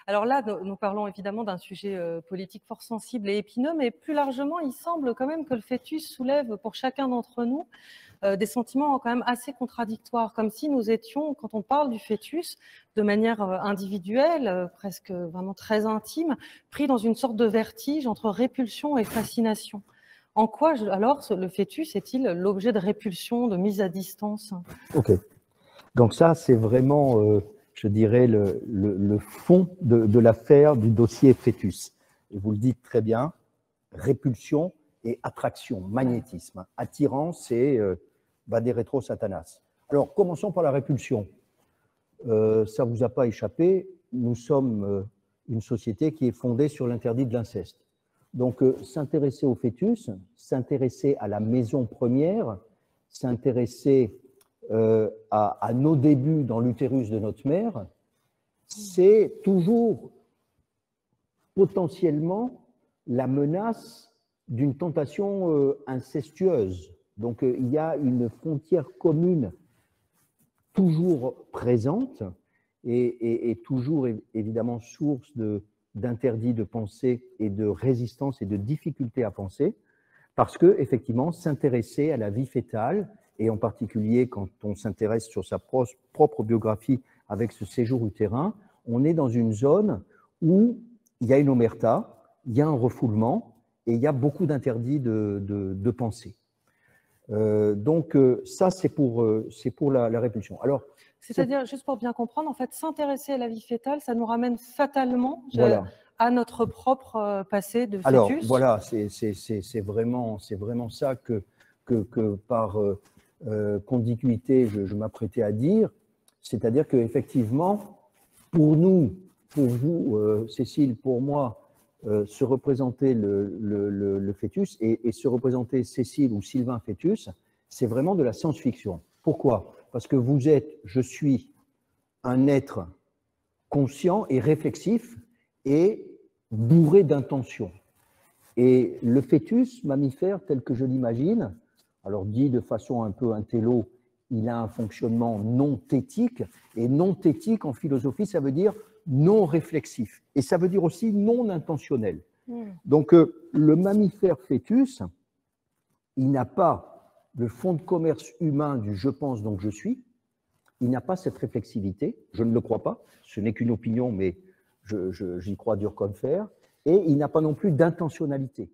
Alors là, nous parlons évidemment d'un sujet politique fort sensible et épineux, mais plus largement, il semble quand même que le fœtus soulève pour chacun d'entre nous des sentiments quand même assez contradictoires, comme si nous étions, quand on parle du fœtus, de manière individuelle, presque vraiment très intime, pris dans une sorte de vertige entre répulsion et fascination. En quoi alors le fœtus est-il l'objet de répulsion, de mise à distance? Ok. Donc ça, c'est vraiment, je dirais, le fond de l'affaire du dossier fœtus. Et vous le dites très bien, répulsion et attraction, magnétisme. Attirance et vade retro satanas. Alors, commençons par la répulsion. Ça ne vous a pas échappé, nous sommes une société qui est fondée sur l'interdit de l'inceste. Donc, s'intéresser au fœtus, s'intéresser à la maison première, s'intéresser à nos débuts dans l'utérus de notre mère, c'est toujours potentiellement la menace d'une tentation incestueuse. Donc, il y a une frontière commune toujours présente et toujours évidemment source d'interdits de pensée et de résistance et de difficulté à penser, parce que effectivement s'intéresser à la vie fœtale, et en particulier quand on s'intéresse sur sa propre biographie avec ce séjour utérin, on est dans une zone où il y a une omerta, il y a un refoulement et il y a beaucoup d'interdits de pensée. Donc ça, c'est pour la répulsion. Alors, c'est-à-dire, juste pour bien comprendre, en fait, s'intéresser à la vie fœtale, ça nous ramène fatalement voilà. à notre propre passé de fœtus. Alors, voilà, c'est vraiment ça que par contiguïté, je m'apprêtais à dire. C'est-à-dire qu'effectivement, pour nous, pour vous, Cécile, pour moi, se représenter le fœtus et se représenter Cécile ou Sylvain fœtus, c'est vraiment de la science-fiction. Pourquoi? Parce que je suis un être conscient et réflexif et bourré d'intention. Et le fœtus mammifère tel que je l'imagine, alors dit de façon un peu intello, il a un fonctionnement non thétique, et non thétique en philosophie, ça veut dire non réflexif, et ça veut dire aussi non intentionnel. Donc le mammifère fœtus, il n'a pas le fonds de commerce humain du je pense donc je suis, il n'a pas cette réflexivité, je ne le crois pas, ce n'est qu'une opinion, mais j'y crois dur comme fer, et il n'a pas non plus d'intentionnalité.